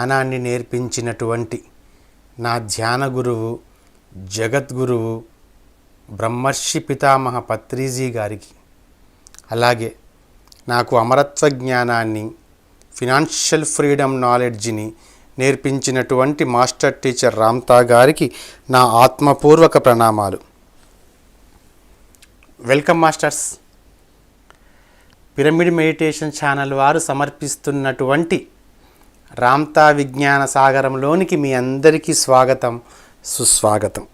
ధ్యానాన్ని నేర్పించినటువంటి నా ధ్యాన గురువు, జగద్గురువు బ్రహ్మర్షి పితామహ పత్రిజీ గారికి, అలాగే నాకు అమరత్వ జ్ఞానాన్ని, ఫినాన్షియల్ ఫ్రీడమ్ నాలెడ్జ్ని నేర్పించినటువంటి మాస్టర్ టీచర్ రామ్తా గారికి నా ఆత్మపూర్వక ప్రణామాలు. Welcome masters. Pyramid meditation channel వారు సమర్పిస్తున్నటువంటి రామ్తా విజ్ఞాన సాగరంలోనికి మీ అందరికీ స్వాగతం, సుస్వాగతం.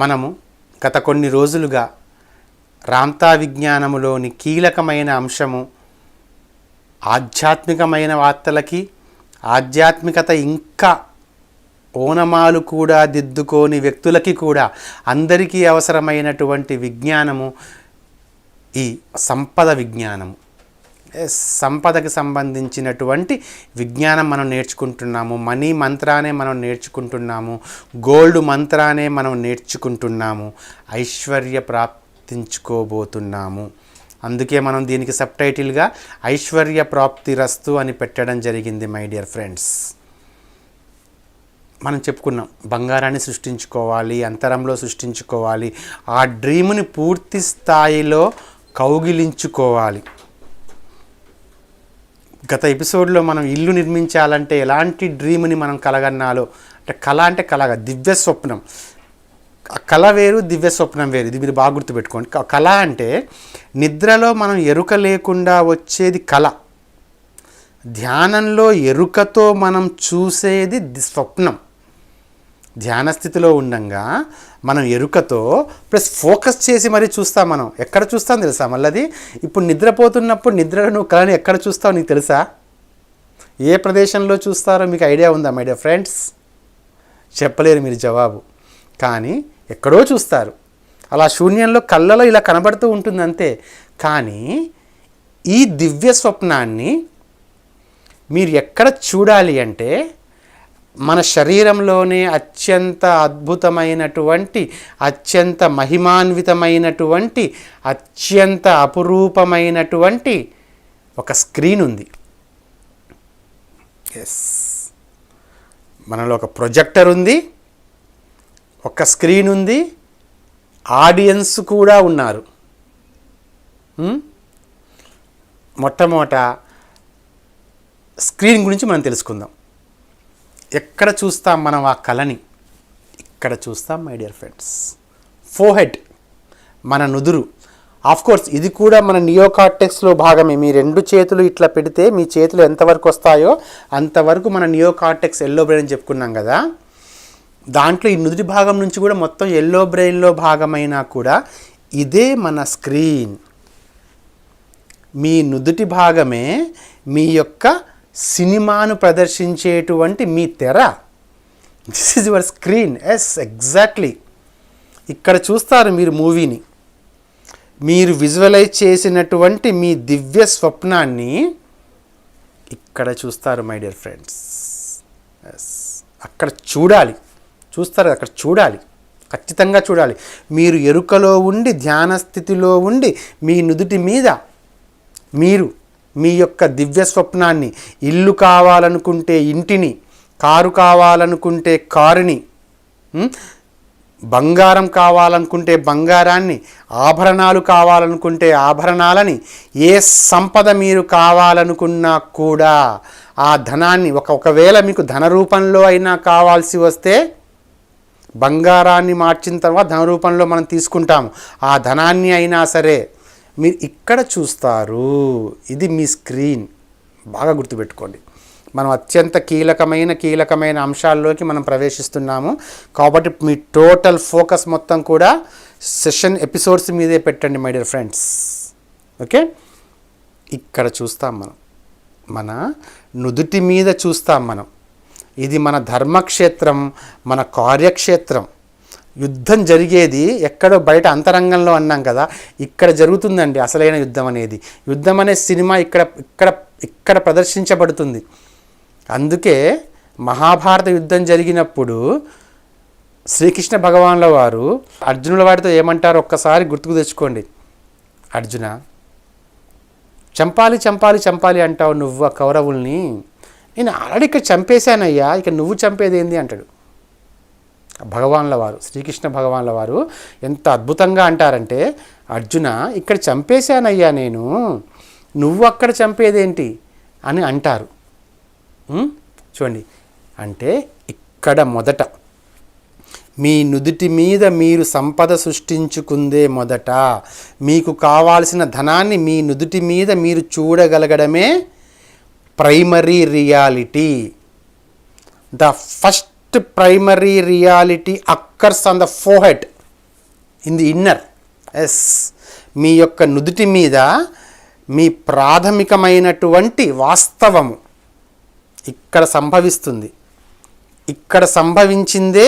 మనము గత కొన్ని రోజులుగా రామ్తా విజ్ఞానములోని కీలకమైన అంశము, ఆధ్యాత్మికమైన వార్తలకి, ఆధ్యాత్మికత ఇంకా ఓనమాలు కూడా దిద్దుకోని వ్యక్తులకి కూడా అందరికీ అవసరమైనటువంటి విజ్ఞానము ఈ సంపద విజ్ఞానము. సంపదకి సంబంధించినటువంటి విజ్ఞానం మనం నేర్చుకుంటున్నాము. మనీ మంత్రానే మనం నేర్చుకుంటున్నాము. గోల్డ్ మంత్రానే మనం నేర్చుకుంటున్నాము. ఐశ్వర్య ప్రాప్తించుకోబోతున్నాము. అందుకే మనం దీనికి సబ్టైటిల్గా ఐశ్వర్య ప్రాప్తి రస్తు అని పెట్టడం జరిగింది. మై డియర్ ఫ్రెండ్స్, మనం చెప్పుకున్నాం బంగారాన్ని సృష్టించుకోవాలి, అంతరంలో సృష్టించుకోవాలి, ఆ డ్రీమ్ని పూర్తి స్థాయిలో కౌగిలించుకోవాలి. గత ఎపిసోడ్లో మనం ఇల్లు నిర్మించాలంటే ఎలాంటి డ్రీమ్ని మనం కలగన్నాలో, అంటే కళ దివ్య స్వప్నం. కళ వేరు, దివ్య స్వప్నం వేరు. ఇది మీరు బాగా గుర్తుపెట్టుకోండి. కళ అంటే నిద్రలో మనం ఎరుక లేకుండా వచ్చేది కళ. ధ్యానంలో ఎరుకతో మనం చూసేది స్వప్నం. ధ్యాన స్థితిలో ఉండగా మనం ఎరుకతో ప్లస్ ఫోకస్ చేసి మరీ చూస్తాం. మనం ఎక్కడ చూస్తాం తెలుసా? మళ్ళీ ఇప్పుడు నిద్రపోతున్నప్పుడు నిద్రలో నువ్వు కళని ఎక్కడ చూస్తావు నీకు తెలుసా? ఏ ప్రదేశంలో చూస్తారో మీకు ఐడియా ఉందా మై డియర్ ఫ్రెండ్స్? చెప్పలేరు మీరు జవాబు, కానీ ఎక్కడో చూస్తారు. అలా శూన్యంలో కళ్ళలో ఇలా కనబడుతూ ఉంటుంది అంతే. కానీ ఈ దివ్య స్వప్నాన్ని మీరు ఎక్కడ చూడాలి అంటే మన శరీరంలోనే అత్యంత అద్భుతమైనటువంటి, అత్యంత మహిమాన్వితమైనటువంటి, అత్యంత అపురూపమైనటువంటి ఒక స్క్రీన్ ఉంది. ఎస్, మనలో ఒక ప్రొజెక్టర్ ఉంది, ఒక స్క్రీన్ ఉంది, ఆడియన్స్ కూడా ఉన్నారు. మొట్టమొదట స్క్రీన్ గురించి మనం తెలుసుకుందాం. ఎక్కడ చూస్తాం మనం ఆ కళని? ఇక్కడ చూస్తాం మై డియర్ ఫ్రెండ్స్. ఫోహెడ్, మన నుదురు. ఆఫ్కోర్స్ ఇది కూడా మన నియోకార్టెక్స్లో భాగమే. మీ రెండు చేతులు ఇట్లా పెడితే మీ చేతులు ఎంతవరకు వస్తాయో అంతవరకు మన నియోకార్టెక్స్, ఎల్లో బ్రెయిన్ అని చెప్పుకున్నాం కదా. దాంట్లో ఈ నుదుటి భాగం నుంచి కూడా మొత్తం ఎల్లో బ్రెయిన్లో భాగమైనా కూడా ఇదే మన స్క్రీన్. మీ నుదుటి భాగమే మీ యొక్క సినిమాను ప్రదర్శించేటువంటి మీ తెర. This is your screen. Yes, exactly. ఇక్కడ చూస్తారు మీరు మూవీని. మీరు విజువలైజ్ చేసినటువంటి మీ దివ్య స్వప్నాన్ని ఇక్కడ చూస్తారు మై డియర్ ఫ్రెండ్స్. ఎస్, అక్కడ చూడాలి. చూస్తారు, అక్కడ చూడాలి, ఖచ్చితంగా చూడాలి. మీరు ఎరుకలో ఉండి, ధ్యాన స్థితిలో ఉండి మీ నుదుటి మీద మీరు మీ యొక్క దివ్య స్వప్నాన్ని, ఇల్లు కావాలనుకుంటే ఇంటిని, కారు కావాలనుకుంటే కారుని, బంగారం కావాలనుకుంటే బంగారాన్ని, ఆభరణాలు కావాలనుకుంటే ఆభరణాలని, ఏ సంపద మీరు కావాలనుకున్నా కూడా ఆ ధనాన్ని ఒకవేళ మీకు ధన రూపంలో అయినా కావాల్సి వస్తే బంగారాన్ని మార్చిన తర్వాత ధన రూపంలో మనం తీసుకుంటాము. ఆ ధనాన్ని అయినా సరే మీరు ఇక్కడ చూస్తారు. ఇది మీ స్క్రీన్. బాగా గుర్తుపెట్టుకోండి. మనం అత్యంత కీలకమైన అంశాల్లోకి మనం ప్రవేశిస్తున్నాము. కాబట్టి మీ టోటల్ ఫోకస్ మొత్తం కూడా సెషన్ ఎపిసోడ్స్ మీదే పెట్టండి మై డియర్ ఫ్రెండ్స్. ఓకే, ఇక్కడ చూస్తాం మనం, మన నుదుటి మీద చూస్తాం మనం. ఇది మన ధర్మక్షేత్రం, మన కార్యక్షేత్రం. యుద్ధం జరిగేది ఎక్కడో బయట అంతరంగంలో అన్నాం కదా, ఇక్కడ జరుగుతుందండి అసలైన యుద్ధం అనేది. యుద్ధం అనే సినిమా ఇక్కడ ప్రదర్శించబడుతుంది. అందుకే మహాభారత యుద్ధం జరిగినప్పుడు శ్రీకృష్ణ భగవానుల వారు అర్జునుల వారితో ఏమంటారో ఒక్కసారి గుర్తుకు తెచ్చుకోండి. అర్జున, చంపాలి చంపాలి చంపాలి అంటావు నువ్వు ఆ కౌరవుల్ని, నేను ఆల్రెడీ ఇక్కడ చంపేశానయ్యా, ఇక నువ్వు చంపేది ఏంది అంటాడు భగవాన్ల వారు. శ్రీకృష్ణ భగవాన్ల వారు ఎంత అద్భుతంగా అంటారంటే, అర్జున ఇక్కడ చంపేశానయ్యా నేను, నువ్వు అక్కడ చంపేదేంటి అని అంటారు. చూడండి, అంటే ఇక్కడ మొదట మీ నుదుటి మీద మీరు సంపద సృష్టించుకుందే మొదట, మీకు కావాల్సిన ధనాన్ని మీ నుదుటి మీద మీరు చూడగలగడమే primary reality. The first primary reality occurs on the forehead in the inner. Yes, మీ యొక్క నుదుటి మీద మీ ప్రాథమికమైనటువంటి వాస్తవము ఇక్కడ సంభవిస్తుంది. ఇక్కడ సంభవించిందే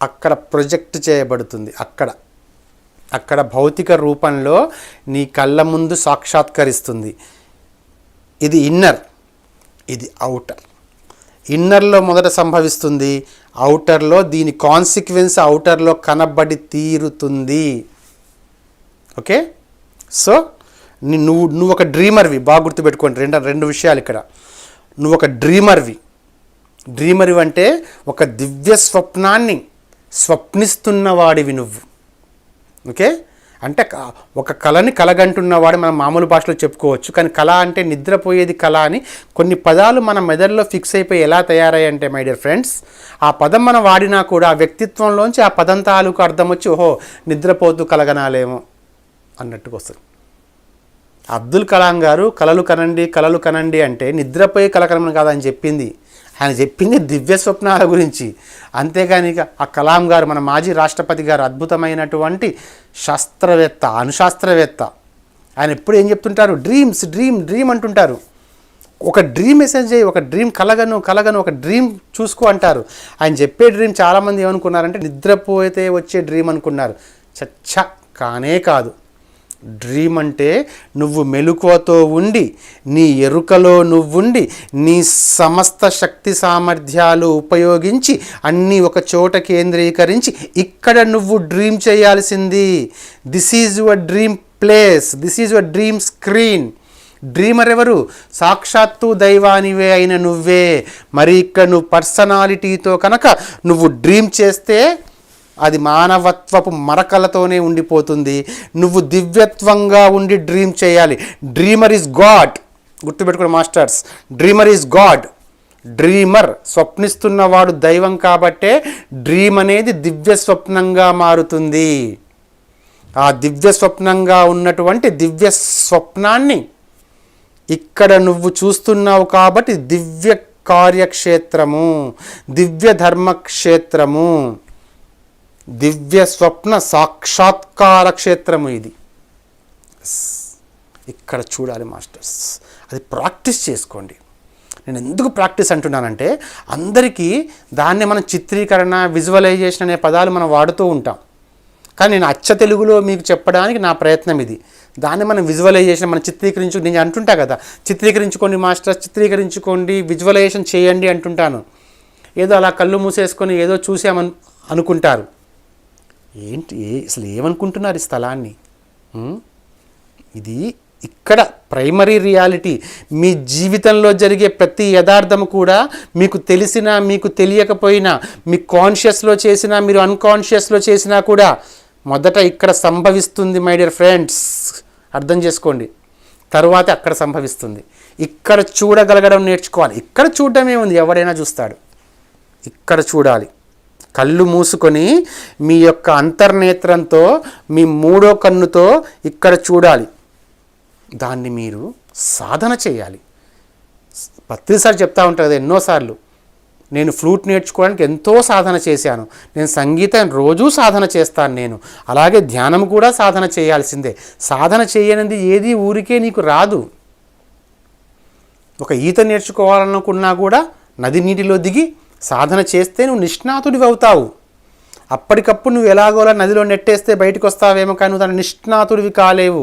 అక్కడ ప్రొజెక్ట్ చేయబడుతుంది. అక్కడ భౌతిక రూపంలో నీ కళ్ళ ముందు సాక్షాత్కరిస్తుంది. ఇది ఇన్నర్, ఇది అవుటర్. ఇన్నర్లో మొదట సంభవిస్తుంది, అవుటర్లో దీని కాన్సిక్వెన్స్ అవుటర్లో కనబడి తీరుతుంది. ఓకే, సో నువ్వు ఒక డ్రీమర్వి. బాగా గుర్తుపెట్టుకోండి, రెండు విషయాలు ఇక్కడ. నువ్వు ఒక డ్రీమర్వి అంటే ఒక దివ్య స్వప్నాన్ని స్వప్నిస్తున్నవాడివి నువ్వు. ఓకే, అంటే ఒక కళని కలగంటున్నవాడు మనం మామూలు భాషలో చెప్పుకోవచ్చు. కానీ కళ అంటే నిద్రపోయేది కళ అని కొన్ని పదాలు మన మెదడులో ఫిక్స్ అయిపోయి ఎలా తయారయ్యంటే మై డియర్ ఫ్రెండ్స్, ఆ పదం మనం వాడినా కూడా ఆ వ్యక్తిత్వంలోంచి ఆ పదం తాలూకు అర్థం వచ్చి ఓహో నిద్రపోతూ కలగనాలేమో అన్నట్టుకు వస్తుంది. అబ్దుల్ కలాం గారు కలలు కనండి అంటే నిద్రపోయి కలకనమని కాదని చెప్పింది. ఆయన చెప్పింది దివ్య స్వప్నాల గురించి. అంతేగాని ఆ కలాం గారు, మన మాజీ రాష్ట్రపతి గారు, అద్భుతమైనటువంటి శాస్త్రవేత్త, అణుశాస్త్రవేత్త. ఆయన ఎప్పుడు ఏం చెప్తుంటారు, డ్రీమ్ అంటుంటారు. ఒక డ్రీమ్ మెసేజ్ చేయి, ఒక డ్రీమ్ కలగను ఒక డ్రీమ్ చూసుకో అంటారు. ఆయన చెప్పే డ్రీమ్ చాలామంది ఏమనుకున్నారంటే నిద్రపోతే వచ్చే డ్రీమ్ అనుకున్నారు. చచ్చా, కానే కాదు. డ్రీమ్ అంటే నువ్వు మెలకువతో ఉండి, నీ ఎరుకలో నువ్వుండి, నీ సమస్త శక్తి సామర్థ్యాలు ఉపయోగించి అన్నీ ఒక చోట కేంద్రీకరించి ఇక్కడ నువ్వు డ్రీమ్ చేయాల్సింది. This is your dream place, this is your dream screen. Dreamer ఎవరు? సాక్షాత్తు దైవానివే అయిన నువ్వే. మరి ఇక్కడ నువ్వు పర్సనాలిటీతో కనుక నువ్వు డ్రీమ్ చేస్తే అది మానవత్వపు మరకలతోనే ఉండిపోతుంది. నువ్వు దివ్యత్వంగా ఉండి డ్రీమ్ చేయాలి. Dreamer is God. గుర్తుపెట్టుకున్న masters, dreamer is God. Dreamer స్వప్నిస్తున్నవాడు దైవం కాబట్టే డ్రీమ్ అనేది దివ్య స్వప్నంగా మారుతుంది. ఆ దివ్య స్వప్నంగా ఉన్నటువంటి దివ్య స్వప్నాన్ని ఇక్కడ నువ్వు చూస్తున్నావు కాబట్టి దివ్య కార్యక్షేత్రము, దివ్య ధర్మక్షేత్రము, దివ్య స్వప్న సాక్షాత్కార క్షేత్రము ఇది. ఇక్కడ చూడాలి మాస్టర్స్, అది ప్రాక్టీస్ చేసుకోండి. నేను ఎందుకు ప్రాక్టీస్ అంటున్నానంటే, అందరికీ దాన్ని మనం చిత్రీకరణ, విజువలైజేషన్ అనే పదాలు మనం వాడుతూ ఉంటాం. కానీ నేను అచ్చ తెలుగులో మీకు చెప్పడానికి నా ప్రయత్నం ఇది. దాన్ని మనం విజువలైజేషన్, మనం నేను అంటుంటా కదా, చిత్రీకరించుకోండి మాస్టర్స్, చిత్రీకరించుకోండి, విజువలైజేషన్ చేయండి అంటుంటాను. ఏదో అలా కళ్ళు మూసేసుకొని ఏదో చూసామని అనుకుంటారు. అసలు ఏమనుకుంటున్నారు ఈ స్థలాన్ని? ఇది ఇక్కడ ప్రైమరీ రియాలిటీ. మీ జీవితంలో జరిగే ప్రతి యథార్థము కూడా మీకు తెలిసినా మీకు తెలియకపోయినా, మీ కాన్షియస్లో చేసినా మీరు అన్కాన్షియస్లో చేసినా కూడా మొదట ఇక్కడ సంభవిస్తుంది మై డియర్ ఫ్రెండ్స్. అర్థం చేసుకోండి. తరువాత అక్కడ సంభవిస్తుంది. ఇక్కడ చూడగలగడం నేర్చుకోవాలి. ఇక్కడ చూడడమే ఉంది, ఎవడైనా చూస్తాడు. ఇక్కడ చూడాలి. కళ్ళు మూసుకొని మీ యొక్క అంతర్నేత్రంతో, మీ మూడో కన్నుతో ఇక్కడ చూడాలి. దాన్ని మీరు సాధన చేయాలి. ప్రతిసారి చెప్తా ఉంటారు కదా ఎన్నోసార్లు, నేను ఫ్లూట్ నేర్చుకోవడానికి ఎంతో సాధన చేశాను, నేను సంగీతం రోజూ సాధన చేస్తాను, నేను అలాగే ధ్యానం కూడా సాధన చేయాల్సిందే. సాధన చేయనిది ఏది ఊరికే నీకు రాదు. ఒక ఈత నేర్చుకోవాలనుకున్నా కూడా నది నీటిలో దిగి సాధన చేస్తే నువ్వు నిష్ణాతుడివి అవుతావు. అప్పటికప్పుడు నువ్వు ఎలాగోలా నదిలో నెట్టేస్తే బయటకు వస్తావేమో, కానీ నువ్వు దాని నిష్ణాతుడివి కాలేవు.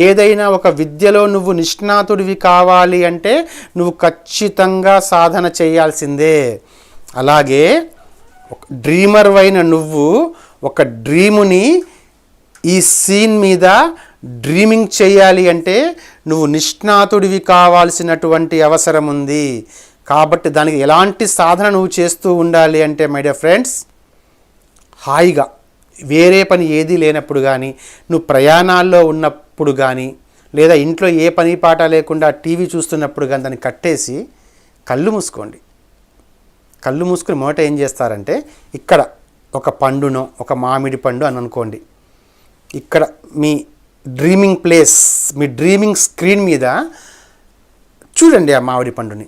ఏదైనా ఒక విద్యలో నువ్వు నిష్ణాతుడివి కావాలి అంటే నువ్వు ఖచ్చితంగా సాధన చేయాల్సిందే. అలాగే ఒక డ్రీమర్ అయిన నువ్వు ఒక డ్రీముని ఈ సీన్ మీద డ్రీమింగ్ చేయాలి అంటే నువ్వు నిష్ణాతుడివి కావాల్సినటువంటి అవసరం ఉంది. కాబట్టి దానికి ఎలాంటి సాధన నువ్వు చేస్తూ ఉండాలి అంటే మై డియర్ ఫ్రెండ్స్, హాయిగా వేరే పని ఏదీ లేనప్పుడు కానీ, నువ్వు ప్రయాణాల్లో ఉన్నప్పుడు కానీ, లేదా ఇంట్లో ఏ పని పాట లేకుండా టీవీ చూస్తున్నప్పుడు కానీ దాన్ని కట్టేసి కళ్ళు మూసుకోండి. కళ్ళు మూసుకుని మొదట ఏం చేస్తారంటే, ఇక్కడ ఒక పండునో ఒక మామిడి పండు అని అనుకోండి, ఇక్కడ మీ డ్రీమింగ్ ప్లేస్, మీ డ్రీమింగ్ స్క్రీన్ మీద చూడండి ఆ మామిడి పండుని.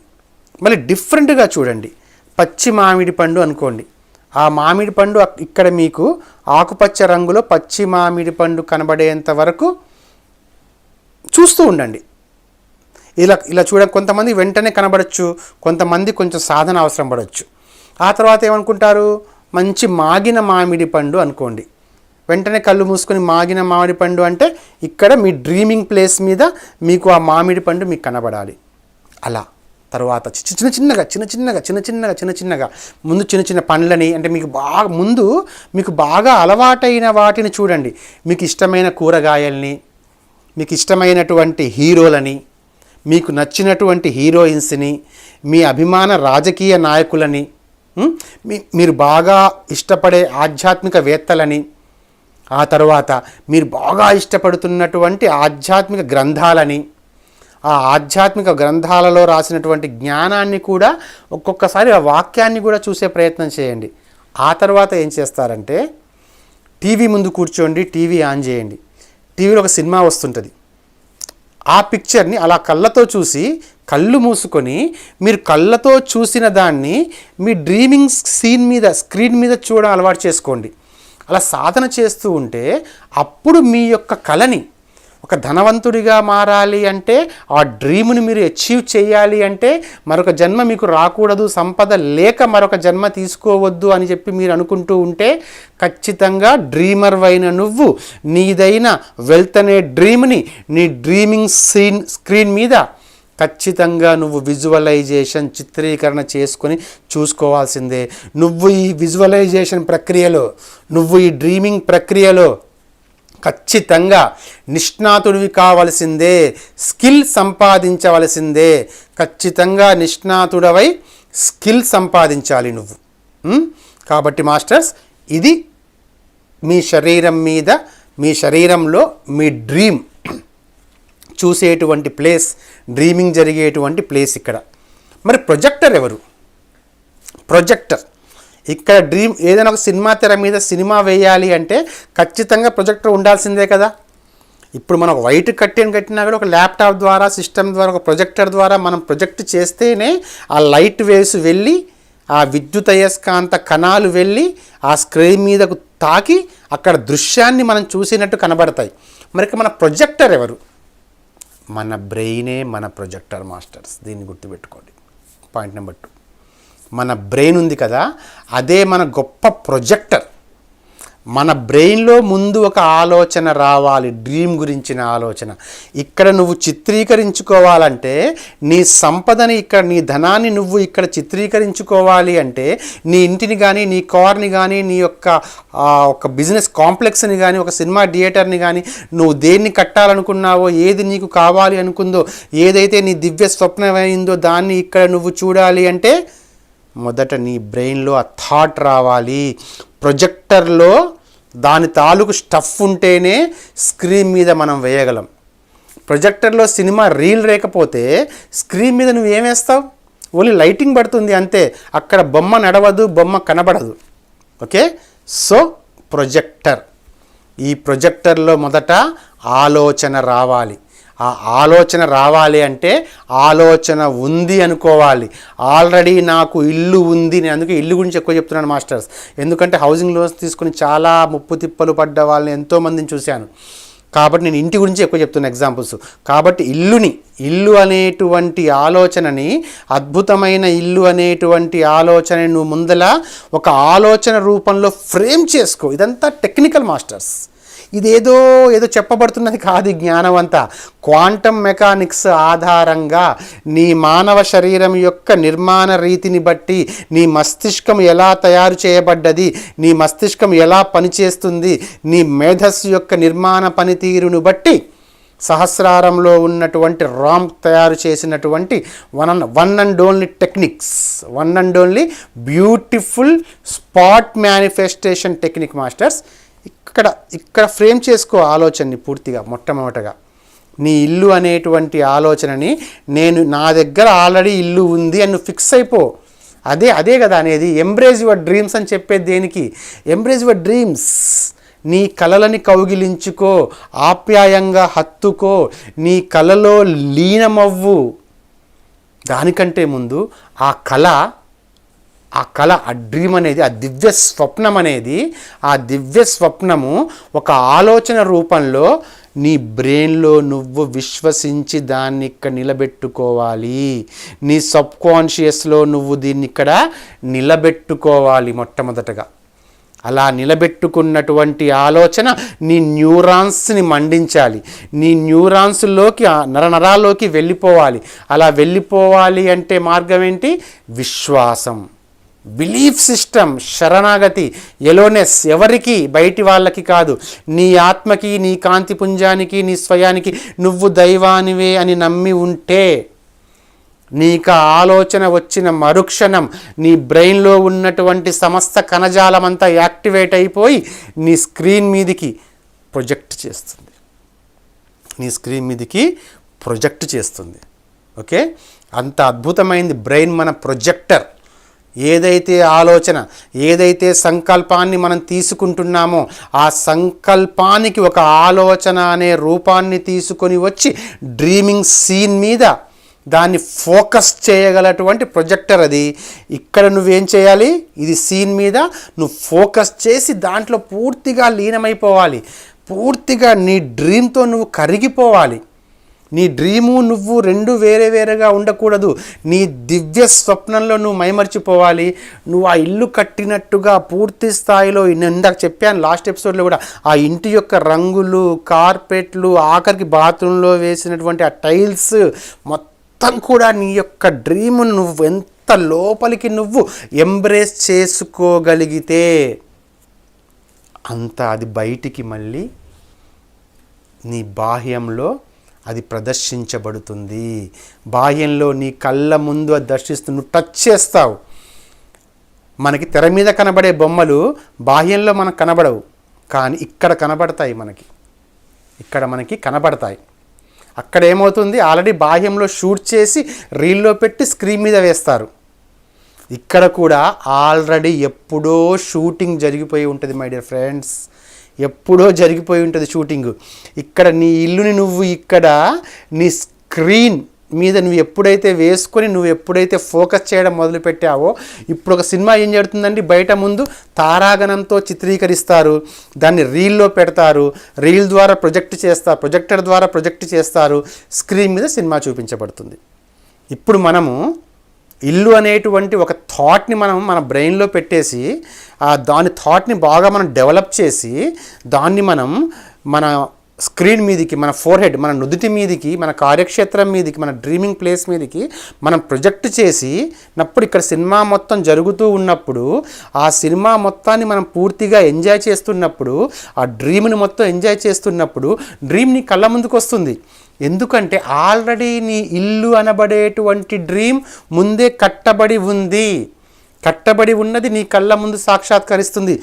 మళ్ళీ డిఫరెంట్గా చూడండి, పచ్చి మామిడి పండు అనుకోండి. ఆ మామిడి పండు ఇక్కడ మీకు ఆకుపచ్చ రంగులో పచ్చి మామిడి పండు కనబడేంత వరకు చూస్తూ ఉండండి. ఇలా చూడ కొంతమంది వెంటనే కనబడచ్చు, కొంతమంది కొంచెం సాధన అవసరం పడవచ్చు. ఆ తర్వాత ఏమనుకుంటారు, మంచి మాగిన మామిడి పండు అనుకోండి. వెంటనే కళ్ళు మూసుకొని మాగిన మామిడి పండు అంటే ఇక్కడ మీ డ్రీమింగ్ ప్లేస్ మీద మీకు ఆ మామిడి పండు మీకు కనబడాలి. అలా తర్వాత చిన్న చిన్నగా ముందు చిన్న చిన్న పండ్లని, అంటే మీకు బాగా అలవాటైన వాటిని చూడండి. మీకు ఇష్టమైన కూరగాయల్ని, మీకు ఇష్టమైనటువంటి హీరోలని, మీకు నచ్చినటువంటి హీరోయిన్స్ని, మీ అభిమాన రాజకీయ నాయకులని, మీరు బాగా ఇష్టపడే ఆధ్యాత్మికవేత్తలని, ఆ తర్వాత మీరు బాగా ఇష్టపడుతున్నటువంటి ఆధ్యాత్మిక గ్రంథాలని, ఆ ఆధ్యాత్మిక గ్రంథాలలో రాసినటువంటి జ్ఞానాన్ని కూడా ఒక్కొక్కసారి ఆ వాక్యాన్ని కూడా చూసే ప్రయత్నం చేయండి. ఆ తర్వాత ఏం చేస్తారంటే, టీవీ ముందు కూర్చోండి, టీవీ ఆన్ చేయండి. టీవీలో ఒక సినిమా వస్తుంటుంది. ఆ పిక్చర్ని అలా కళ్ళతో చూసి, కళ్ళు మూసుకొని మీరు కళ్ళతో చూసిన దాన్ని మీ డ్రీమింగ్ స్క్రీన్ మీద చూడడం అలవాటు చేసుకోండి. అలా సాధన చేస్తూ ఉంటే అప్పుడు మీ యొక్క కళని, ఒక ధనవంతుడిగా మారాలి అంటే, ఆ డ్రీమ్ని మీరు అచీవ్ చేయాలి అంటే, మరొక జన్మ మీకు రాకూడదు, సంపద లేక మరొక జన్మ తీసుకోవద్దు అని చెప్పి మీరు అనుకుంటూ ఉంటే, ఖచ్చితంగా డ్రీమర్ అయిన నువ్వు నీదైన వెల్త్ అనే డ్రీమ్ని నీ డ్రీమింగ్ స్క్రీన్ మీద ఖచ్చితంగా నువ్వు విజువలైజేషన్, చిత్రీకరణ చేసుకొని చూసుకోవాల్సిందే. నువ్వు ఈ విజువలైజేషన్ ప్రక్రియలో, నువ్వు ఈ డ్రీమింగ్ ప్రక్రియలో ఖచ్చితంగా నిష్ణాతుడివి కావలసిందే, స్కిల్ సంపాదించవలసిందే. ఖచ్చితంగా నిష్ణాతుడవై స్కిల్ సంపాదించాలి నువ్వు. కాబట్టి మాస్టర్స్, ఇది మీ శరీరం మీద, మీ శరీరంలో మీ డ్రీమ్ చూసేటువంటి ప్లేస్, డ్రీమింగ్ జరిగేటువంటి ప్లేస్ ఇక్కడ. మరి ప్రొజెక్టర్ ఎవరు? ప్రొజెక్టర్ ఇక్కడ ఏదైనా ఒక సినిమా తెర మీద సినిమా వేయాలి అంటే ఖచ్చితంగా ప్రొజెక్టర్ ఉండాల్సిందే కదా. ఇప్పుడు మనం ఒక వైట్ కట్టినా కూడా ఒక ల్యాప్టాప్ ద్వారా, సిస్టమ్ ద్వారా, ఒక ప్రొజెక్టర్ ద్వారా మనం ప్రొజెక్ట్ చేస్తేనే ఆ లైట్ వేవ్స్ వెళ్ళి, ఆ విద్యుదయస్కాంత కణాలు వెళ్ళి ఆ స్క్రీన్ మీదకు తాకి అక్కడ దృశ్యాన్ని మనం చూసినట్టు కనబడతాయి. మరి మన ప్రొజెక్టర్ ఎవరు? మన బ్రెయినే మన ప్రొజెక్టర్ మాస్టర్స్. దీన్ని గుర్తుపెట్టుకోండి. పాయింట్ నెంబర్ 2, మన బ్రెయిన్ ఉంది కదా, అదే మన గొప్ప ప్రొజెక్టర్. మన బ్రెయిన్లో ముందు ఒక ఆలోచన రావాలి, డ్రీమ్ గురించిన ఆలోచన. ఇక్కడ నువ్వు చిత్రీకరించుకోవాలంటే, నీ సంపదని ఇక్కడ, నీ ధనాన్ని నువ్వు ఇక్కడ చిత్రీకరించుకోవాలి అంటే, నీ ఇంటిని కానీ, నీ కార్ని కానీ, నీ యొక్క ఒక బిజినెస్ కాంప్లెక్స్ని కానీ, ఒక సినిమా థియేటర్ని కానీ, నువ్వు దేన్ని కట్టాలనుకున్నావో, ఏది నీకు కావాలి అనుకుందో, ఏదైతే నీ దివ్య స్వప్నమైందో దాన్ని ఇక్కడ నువ్వు చూడాలి అంటే మొదట నీ బ్రెయిన్లో ఆ థాట్ రావాలి. ప్రొజెక్టర్లో దాని తాలూకు స్టఫ్ ఉంటేనే స్క్రీన్ మీద మనం వేయగలం. ప్రొజెక్టర్లో సినిమా రీల్ లేకపోతే స్క్రీన్ మీద నువ్వు ఏం వేస్తావు? ఓన్లీ లైటింగ్ పడుతుంది అంతే, అక్కడ బొమ్మ నడవదు, బొమ్మ కనబడదు. ఓకే, సో ప్రొజెక్టర్, ఈ ప్రొజెక్టర్లో మొదట ఆలోచన రావాలి. ఆ ఆలోచన రావాలి అంటే ఆలోచన ఉంది అనుకోవాలి. ఆల్రెడీ నాకు ఇల్లు ఉంది. నేను అందుకే ఇల్లు గురించి ఎక్కువ చెప్తున్నాను మాస్టర్స్, ఎందుకంటే హౌసింగ్ లోన్స్ తీసుకుని చాలా ముప్పు తిప్పలు పడ్డ వాళ్ళని ఎంతోమందిని చూశాను. కాబట్టి నేను ఇంటి గురించి ఎక్కువ చెప్తున్నా ఎగ్జాంపుల్స్. కాబట్టి ఇల్లు అనేటువంటి ఆలోచనని, అద్భుతమైన ఇల్లు అనేటువంటి ఆలోచనని నువ్వు ముందల ఒక ఆలోచన రూపంలో ఫ్రేమ్ చేసుకో. ఇదంతా టెక్నికల్ మాస్టర్స్, ఇదేదో చెప్పబడుతున్నది కాదు. జ్ఞానం అంతా క్వాంటమ్ మెకానిక్స్ ఆధారంగా నీ మానవ శరీరం యొక్క నిర్మాణ రీతిని బట్టి, నీ మస్తిష్కం ఎలా తయారు చేయబడ్డది, నీ మస్తిష్కం ఎలా పనిచేస్తుంది, నీ మేధస్సు యొక్క నిర్మాణ పనితీరును బట్టి సహస్రారంలో ఉన్నటువంటి రామ్ తయారు చేసినటువంటి one and only techniques, one and only beautiful spot manifestation technique masters. ఇక్కడ ఫ్రేమ్ చేసుకో ఆలోచనని పూర్తిగా. మొట్టమొదటగా నీ ఇల్లు అనేటువంటి ఆలోచనని నా దగ్గర ఆల్రెడీ ఇల్లు ఉంది అని నువ్వు ఫిక్స్ అయిపో. అదే కదా అనేది ఎంబ్రేజ్ యువర్ డ్రీమ్స్ అని చెప్పేది. దేనికి? Embrace your dreams. నీ కలలని కౌగిలించుకో, ఆప్యాయంగా హత్తుకో, నీ కలలో లీనమవ్వు. దానికంటే ముందు ఆ కళ, ఆ డ్రీమ్ అనేది, ఆ దివ్య స్వప్నం అనేది, ఆ దివ్య స్వప్నము ఒక ఆలోచన రూపంలో నీ బ్రెయిన్లో నువ్వు విశ్వసించి దాన్ని ఇక్కడ నిలబెట్టుకోవాలి. నీ సబ్కాన్షియస్లో నువ్వు దీన్ని ఇక్కడ నిలబెట్టుకోవాలి మొట్టమొదటగా. అలా నిలబెట్టుకున్నటువంటి ఆలోచన నీ న్యూరాన్స్ని మండించాలి. నీ న్యూరాన్స్లోకి, నరనరాల్లోకి వెళ్ళిపోవాలి. అలా వెళ్ళిపోవాలి అంటే మార్గం ఏంటి? విశ్వాసం, బిలీఫ్ సిస్టమ్, శరణాగతి, ఎలోనెస్. ఎవరికి? బయటి వాళ్ళకి కాదు, నీ ఆత్మకి, నీ కాంతి పుంజానికి, నీ స్వయానికి. నువ్వు దైవానివే అని నమ్మి ఉంటే నీకు ఆలోచన వచ్చిన మరుక్షణం నీ బ్రెయిన్లో ఉన్నటువంటి సమస్త కణజాలం అంతా యాక్టివేట్ అయిపోయి నీ స్క్రీన్ మీదికి ప్రొజెక్ట్ చేస్తుంది. నీ స్క్రీన్ మీదికి ప్రొజెక్ట్ చేస్తుంది. ఓకే, అంత అద్భుతమైంది బ్రెయిన్ మన ప్రొజెక్టర్. ఏదైతే ఆలోచన, ఏదైతే సంకల్పాన్ని మనం తీసుకుంటున్నామో ఆ సంకల్పానికి ఒక ఆలోచన అనే రూపాన్ని తీసుకొని వచ్చి డ్రీమింగ్ సీన్ మీద దాన్ని ఫోకస్ చేయగలటువంటి ప్రొజెక్టర్ అది. ఇక్కడ నువ్వేం చేయాలి? ఇది సీన్ మీద నువ్వు ఫోకస్ చేసి దాంట్లో పూర్తిగా లీనమైపోవాలి. పూర్తిగా నీ డ్రీమ్తో నువ్వు కరిగిపోవాలి. నీ డ్రీము నువ్వు రెండు వేరేగా ఉండకూడదు. నీ దివ్య స్వప్నంలో నువ్వు మైమర్చిపోవాలి. నువ్వు ఆ ఇల్లు కట్టినట్టుగా పూర్తి స్థాయిలో, నేను ఇందాక చెప్పాను లాస్ట్ ఎపిసోడ్లో కూడా, ఆ ఇంటి యొక్క రంగులు, కార్పెట్లు, ఆఖరికి బాత్రూంలో వేసినటువంటి ఆ టైల్స్ మొత్తం కూడా నీ యొక్క డ్రీమును నువ్వు ఎంత లోపలికి నువ్వు ఎంబ్రేస్ చేసుకోగలిగితే అంత అది బయటికి మళ్ళీ నీ బాహ్యంలో అది ప్రదర్శించబడుతుంది. బాహ్యంలో నీ కళ్ళ ముందు అది దర్శిస్తూ నువ్వు టచ్ చేస్తావు. మనకి తెర మీద కనబడే బొమ్మలు బాహ్యంలో మనకు కనబడవు, కానీ ఇక్కడ కనబడతాయి. ఇక్కడ మనకి కనబడతాయి. అక్కడ ఏమవుతుంది? ఆల్రెడీ బాహ్యంలో షూట్ చేసి రీల్లో పెట్టి స్క్రీన్ మీద వేస్తారు. ఇక్కడ కూడా ఆల్రెడీ ఎప్పుడో షూటింగ్ జరిగిపోయి ఉంటుంది మై డియర్ ఫ్రెండ్స్. ఎప్పుడో జరిగిపోయి ఉంటుంది షూటింగ్. ఇక్కడ నీ ఇల్లుని నువ్వు ఇక్కడ నీ స్క్రీన్ మీద నువ్వు ఎప్పుడైతే వేసుకొని నువ్వు ఎప్పుడైతే ఫోకస్ చేయడం మొదలుపెట్టావో, ఇప్పుడు ఒక సినిమా ఏం జరుగుతుందండి, బయట ముందు తారాగణంతో చిత్రీకరిస్తారు, దాన్ని రీల్లో పెడతారు, రీల్ ద్వారా ప్రొజెక్టర్ ద్వారా ప్రొజెక్ట్ చేస్తారు, స్క్రీన్ మీద సినిమా చూపించబడుతుంది. ఇప్పుడు మనము ఇల్లు అనేటువంటి ఒక థాట్ని మన బ్రెయిన్లో పెట్టేసి దాని థాట్ని బాగా మనం డెవలప్ చేసి దాన్ని మన స్క్రీన్ మీదికి, మన ఫోర్హెడ్, మన నుదుటి మీదికి, మన కార్యక్షేత్రం మీదికి, మన డ్రీమింగ్ ప్లేస్ మీదికి మనం ప్రొజెక్ట్ చేసినప్పుడు ఇక్కడ సినిమా మొత్తం జరుగుతూ ఉన్నప్పుడు ఆ సినిమా మొత్తాన్ని మనం పూర్తిగా ఎంజాయ్ చేస్తున్నప్పుడు, ఆ డ్రీమ్ని మొత్తం ఎంజాయ్ చేస్తున్నప్పుడు డ్రీమ్ నీ కళ్ళ ముందుకు వస్తుంది. ఎందుకంటే ఆల్రెడీ నీ ఇల్లు అనబడేటువంటి డ్రీమ్ ముందే కట్టబడి ఉన్నది నీ కళ్ళ ముందు సాక్షాత్కరిస్తుంది.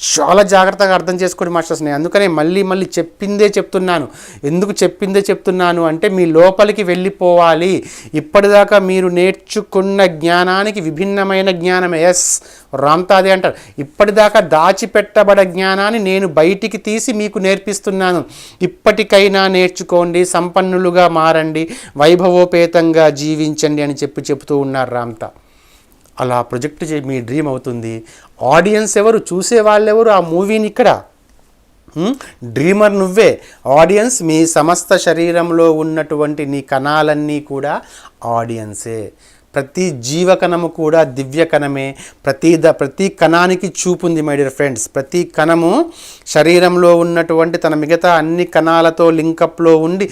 చాలా జాగ్రత్తగా అర్థం చేసుకోండి మాస్టర్స్. నేను అందుకనే మళ్ళీ చెప్పిందే చెప్తున్నాను. ఎందుకు చెప్పిందే చెప్తున్నాను అంటే మీ లోపలికి వెళ్ళిపోవాలి. ఇప్పటిదాకా మీరు నేర్చుకున్న జ్ఞానానికి విభిన్నమైన జ్ఞానమే. ఎస్, రామ్తాదే అంటారు, ఇప్పటిదాకా దాచిపెట్టబడ జ్ఞానాన్ని నేను బయటికి తీసి మీకు నేర్పిస్తున్నాను. ఇప్పటికైనా నేర్చుకోండి, సంపన్నులుగా మారండి, వైభవోపేతంగా జీవించండి అని చెప్తూ ఉన్నారు రామ్తా. అలా ప్రొజెక్ట్ మీ డ్రీమ్ అవుతుంది. ఆడియన్స్ ఎవరు? చూసేవాళ్ళెవరు ఆ మూవీని? ఇక్కడ డ్రీమర్ నువ్వే. ఆడియన్స్ మీ సమస్త శరీరంలో ఉన్నటువంటి నీ కణాలన్నీ కూడా ఆడియన్సే. ప్రతి జీవకణము కూడా దివ్య కణమే. ప్రతి కణానికి చూపుంది మై డియర్ ఫ్రెండ్స్. ప్రతి కణము శరీరంలో ఉన్నటువంటి తన మిగతా అన్ని కణాలతో లింకప్లో ఉండి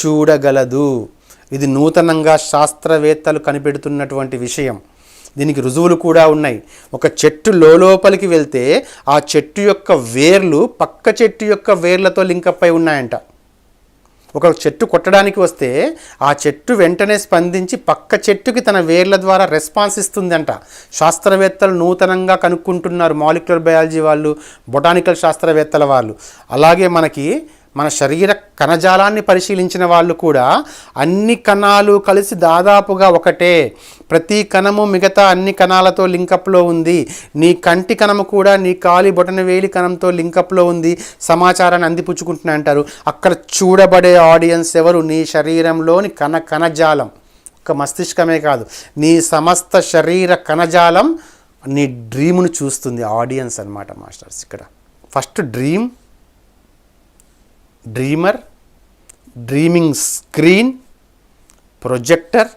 చూడగలదు. ఇది నూతనంగా శాస్త్రవేత్తలు కనిపెడుతున్నటువంటి విషయం. దీనికి రుజువులు కూడా ఉన్నాయి. ఒక చెట్టు లోపలికి వెళ్తే ఆ చెట్టు యొక్క వేర్లు పక్క చెట్టు యొక్క వేర్లతో లింకప్ అయి ఉన్నాయంట. ఒక చెట్టు కొట్టడానికి వస్తే ఆ చెట్టు వెంటనే స్పందించి పక్క చెట్టుకి తన వేర్ల ద్వారా రెస్పాన్స్ ఇస్తుందంట. శాస్త్రవేత్తలు నూతనంగా కనుక్కుంటున్నారు, మాలిక్యులర్ బయాలజీ వాళ్ళు, బొటానికల్ శాస్త్రవేత్తల వాళ్ళు. అలాగే మన శరీర కణజాలాన్ని పరిశీలించిన వాళ్ళు కూడా అన్ని కణాలు కలిసి దాదాపుగా ఒకటే, ప్రతి కణము మిగతా అన్ని కణాలతో లింకప్లో ఉంది, నీ కంటి కణము కూడా నీ కాలి బొటనవేలి కణంతో లింకప్లో ఉంది, సమాచారాన్ని అందిపుచ్చుకుంటున్నా అంటారు. అక్కడ చూడబడే ఆడియన్స్ ఎవరు? నీ శరీరంలోని కణజాలం, ఒక మస్తిష్కమే కాదు, నీ సమస్త శరీర కణజాలం నీ డ్రీమ్ను చూస్తుంది. ఆడియన్స్ అన్నమాట మాస్టర్స్. ఇక్కడ first dreamer, dreaming screen, projector,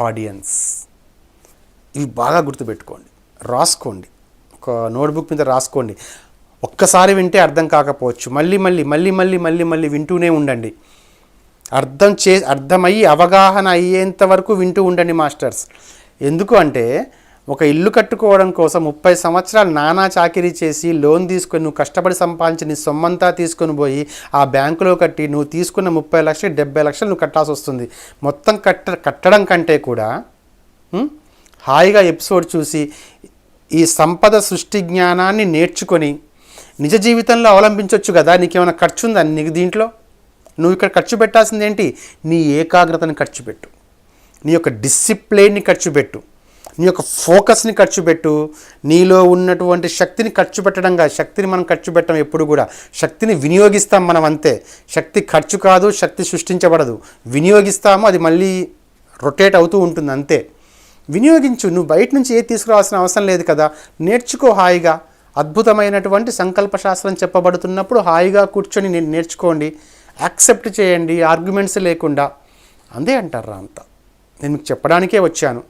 audience. ఇవి బాగా గుర్తుపెట్టుకోండి, రాసుకోండి, ఒక నోట్బుక్ మీద రాసుకోండి. ఒక్కసారి వింటే అర్థం కాకపోవచ్చు, మళ్ళీ మళ్ళీ మళ్ళీ మళ్ళీ మళ్ళీ మళ్ళీ వింటూనే ఉండండి. అర్థమయ్యి అవగాహన అయ్యేంత వరకు వింటూ ఉండండి మాస్టర్స్. ఎందుకు అంటే ఒక ఇల్లు కట్టుకోవడం కోసం 30 సంవత్సరాలు నానా చాకిరీ చేసి లోన్ తీసుకొని నువ్వు కష్టపడి సంపాదించి నీ సొమ్మంతా తీసుకొని పోయి ఆ బ్యాంకులో కట్టి నువ్వు తీసుకున్న 30 లక్షలు 70 లక్షలు నువ్వు కట్టాల్సి వస్తుంది. మొత్తం కట్టడం కంటే కూడా హాయిగా ఎపిసోడ్ చూసి ఈ సంపద సృష్టి జ్ఞానాన్ని నేర్చుకొని నిజ జీవితంలో అవలంబించవచ్చు కదా. నీకేమైనా ఖర్చు ఉందా నీకు దీంట్లో? నువ్వు ఇక్కడ ఖర్చు పెట్టాల్సింది ఏంటి? నీ ఏకాగ్రతని ఖర్చు పెట్టు, నీ యొక్క డిసిప్లిన్ని ఖర్చు పెట్టు, నీ యొక్క ఫోకస్ని ఖర్చు పెట్టు. నీలో ఉన్నటువంటి శక్తిని ఖర్చు పెట్టడం కాదు, శక్తిని మనం ఖర్చు పెట్టడం ఎప్పుడు కూడా, శక్తిని వినియోగిస్తాం మనం అంతే. శక్తి ఖర్చు కాదు, శక్తి సృష్టించబడదు, వినియోగిస్తాము, అది మళ్ళీ రొటేట్ అవుతూ ఉంటుంది అంతే. వినియోగించు, నువ్వు బయట నుంచి ఏది తీసుకురావాల్సిన అవసరం లేదు కదా. నేర్చుకో హాయిగా. అద్భుతమైనటువంటి సంకల్ప శాస్త్రం చెప్పబడుతున్నప్పుడు హాయిగా కూర్చొని నేర్చుకోండి, యాక్సెప్ట్ చేయండి, ఆర్గ్యుమెంట్స్ లేకుండా. అంతే అంటారా అంతా. నేను మీకు చెప్పడానికే వచ్చాను,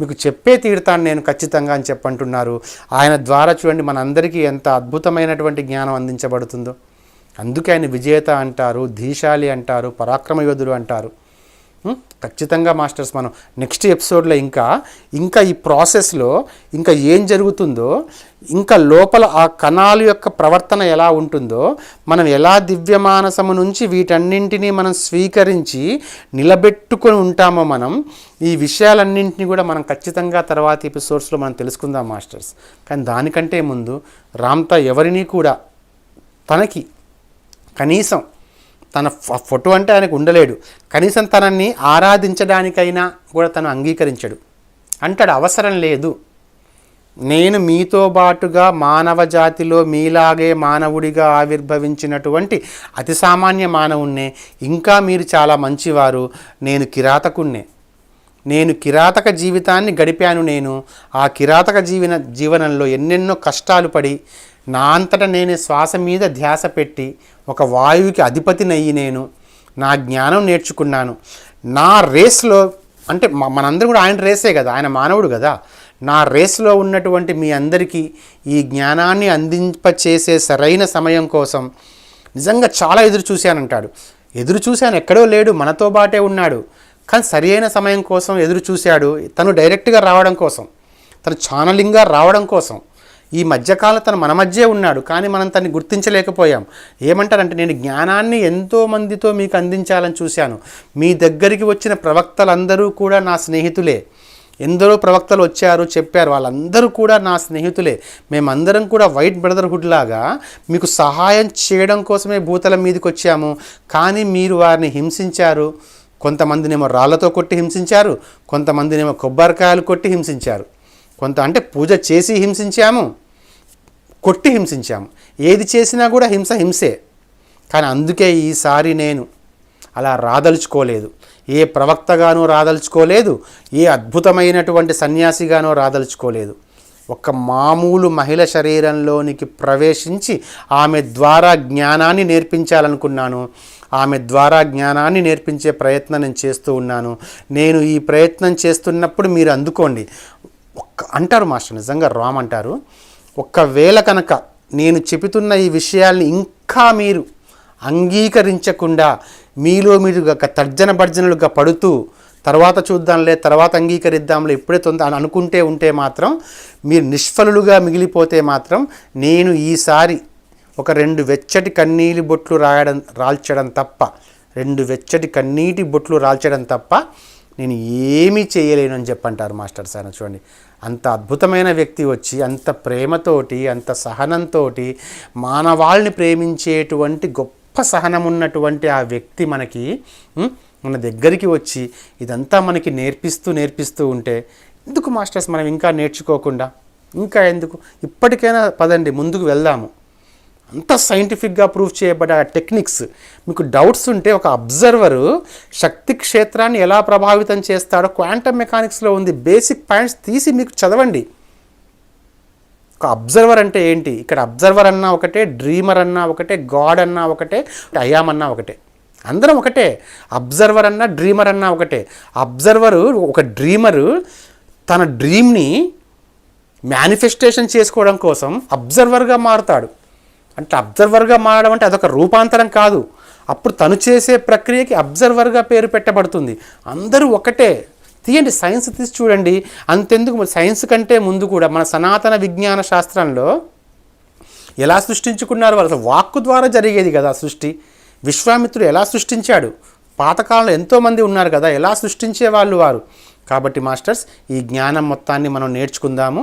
మీకు చెప్పే తీరుతాను నేను ఖచ్చితంగా అని చెప్పంటున్నారు. ఆయన ద్వారా చూడండి మనందరికీ ఎంత అద్భుతమైనటువంటి జ్ఞానం అందించబడుతుందో. అందుకే ఆయన విజేత అంటారు, ధీశాలి అంటారు, పరాక్రమ యోధుడు అంటారు. ఖచ్చితంగా మాస్టర్స్ మనం నెక్స్ట్ ఎపిసోడ్లో ఇంకా ఈ ప్రాసెస్లో ఇంకా ఏం జరుగుతుందో, ఇంకా లోపల ఆ కణాల యొక్క ప్రవర్తన ఎలా ఉంటుందో, మనం ఎలా దివ్యమానసము నుంచి వీటన్నింటినీ మనం స్వీకరించి నిలబెట్టుకొని ఉంటామో మనం, ఈ విషయాలన్నింటినీ కూడా మనం ఖచ్చితంగా తర్వాత ఎపిసోడ్స్లో మనం తెలుసుకుందాం మాస్టర్స్. కానీ దానికంటే ముందు రామ్తా ఎవరినీ కూడా తనకి కనీసం తన ఫోటో అంటే ఆయనకు ఉండలేడు, కనీసం తనని ఆరాధించడానికైనా కూడా తను అంగీకరించడు. అంటాడు అవసరం లేదు, నేను మీతో బాటుగా మానవ జాతిలో మీలాగే మానవుడిగా ఆవిర్భవించినటువంటి అతి సామాన్య మానవుణ్ణే, ఇంకా మీరు చాలా మంచివారు, నేను కిరాతకుణ్ణే, నేను కిరాతక జీవితాన్ని గడిపాను. నేను ఆ కిరాతక జీవనంలో ఎన్నెన్నో కష్టాలు పడి నా అంతట నేనే శ్వాస మీద ధ్యాస పెట్టి ఒక వాయువుకి అధిపతినయ్యి నేను నా జ్ఞానం నేర్చుకున్నాను. నా రేస్లో అంటే మనందరూ కూడా ఆయన రేసే కదా, ఆయన మానవుడు కదా. నా రేస్లో ఉన్నటువంటి మీ అందరికీ ఈ జ్ఞానాన్ని అందింపచేసే సరైన సమయం కోసం నిజంగా చాలా ఎదురు చూశానంటాడు. ఎదురు చూశాను, ఎక్కడో లేడు, మనతో బాటే ఉన్నాడు. కానీ సరి అయిన సమయం కోసం ఎదురు చూశాడు. తను డైరెక్ట్గా రావడం కోసం, తను ఛానలింగ్గా రావడం కోసం. ఈ మధ్యకాలం తను మన మధ్యే ఉన్నాడు, కానీ మనం తన్ని గుర్తించలేకపోయాం. ఏమంటారంటే నేను జ్ఞానాన్ని ఎంతోమందితో మీకు అందించాలని చూశాను. మీ దగ్గరికి వచ్చిన ప్రవక్తలందరూ కూడా నా స్నేహితులే. ఎందరో ప్రవక్తలు వచ్చారు, చెప్పారు, వాళ్ళందరూ కూడా నా స్నేహితులే. మేమందరం కూడా వైట్ బ్రదర్హుడ్ లాగా మీకు సహాయం చేయడం కోసమే భూతలం మీదకి వచ్చాము. కానీ మీరు వారిని హింసించారు. కొంతమందినేమో రాళ్లతో కొట్టి హింసించారు, కొంతమందినేమో కొబ్బరికాయలు కొట్టి హింసించారు, అంటే పూజ చేసి హింసించాము, కొట్టి హింసించాము. ఏది చేసినా కూడా హింసే. కానీ అందుకే ఈసారి నేను అలా రాదలుచుకోలేదు, ఏ ప్రవక్తగానో రాదలుచుకోలేదు, ఏ అద్భుతమైనటువంటి సన్యాసిగానో రాదలుచుకోలేదు. ఒక మామూలు మహిళ శరీరంలోనికి ప్రవేశించి ఆమె ద్వారా జ్ఞానాన్ని నేర్పించాలనుకున్నాను. ఆమె ద్వారా జ్ఞానాన్ని నేర్పించే ప్రయత్నం నేను చేస్తూ ఉన్నాను. నేను ఈ ప్రయత్నం చేస్తున్నప్పుడు మీరు అందుకోండి. అంటారు మాస్టర్, నిజంగా రామ్ అంటారు, ఒక్కవేళ కనుక నేను చెబుతున్న ఈ విషయాల్ని ఇంకా మీరు అంగీకరించకుండా మీలో మీరు తర్జన భర్జనలుగా పడుతూ తర్వాత చూద్దాంలే, తర్వాత అంగీకరిద్దాంలే, ఇప్పుడే అనుకుంటే ఉంటే మాత్రం, మీరు నిష్ఫలులుగా మిగిలిపోతే మాత్రం నేను ఈసారి ఒక 2 వెచ్చటి కన్నీలి బొట్లు రాల్చడం తప్ప 2 వెచ్చటి కన్నీటి బొట్లు రాల్చడం తప్ప నేను ఏమీ చేయలేను అని చెప్పంటారు మాస్టర్స్. ఆయన చూడండి, అంత అద్భుతమైన వ్యక్తి వచ్చి అంత ప్రేమతోటి, అంత సహనంతో, మానవాళ్ళని ప్రేమించేటువంటి గొప్ప సహనం ఉన్నటువంటి ఆ వ్యక్తి మనకి మన దగ్గరికి వచ్చి ఇదంతా మనకి నేర్పిస్తూ ఉంటే ఎందుకు మాస్టర్స్ మనం ఇంకా నేర్చుకోకుండా, ఇంకా ఎందుకు? ఇప్పటికైనా పదండి ముందుకు వెళ్దాము. అంత సైంటిఫిక్గా ప్రూవ్ చేయబడ్డ టెక్నిక్స్. మీకు డౌట్స్ ఉంటే ఒక అబ్జర్వరు శక్తి క్షేత్రాన్ని ఎలా ప్రభావితం చేస్తాడో క్వాంటమ్ మెకానిక్స్లో ఉంది. బేసిక్ పాయింట్స్ తీసి మీకు చదవండి. ఒక అబ్జర్వర్ అంటే ఏంటి? ఇక్కడ అబ్జర్వర్ అన్నా ఒకటే, డ్రీమర్ అన్నా ఒకటే, గాడ్ అన్నా ఒకటే, అయామ్ అన్నా ఒకటే, అందరం ఒకటే. అబ్జర్వర్ అన్నా డ్రీమర్ అన్నా ఒకటే. అబ్జర్వరు, ఒక డ్రీమరు తన డ్రీమ్ని మేనిఫెస్టేషన్ చేసుకోవడం కోసం అబ్జర్వర్గా మారుతాడు. అంటే అబ్జర్వర్గా మారడం అంటే అదొక రూపాంతరం కాదు. అప్పుడు తను చేసే ప్రక్రియకి అబ్జర్వర్గా పేరు పెట్టబడుతుంది. అందరూ ఒకటే. తీయండి, సైన్స్ తీసి చూడండి. అంతెందుకు, సైన్స్ కంటే ముందు కూడా మన సనాతన విజ్ఞాన శాస్త్రంలో ఎలా సృష్టించుకున్నారు వాళ్ళు? వాక్కు ద్వారా జరిగేది కదా సృష్టి. విశ్వామిత్రుడు ఎలా సృష్టించాడు? పాతకాలంలో ఎంతోమంది ఉన్నారు కదా, ఎలా సృష్టించే వాళ్ళు వారు. కాబట్టి మాస్టర్స్, ఈ జ్ఞానం మొత్తాన్ని మనం నేర్చుకుందాము.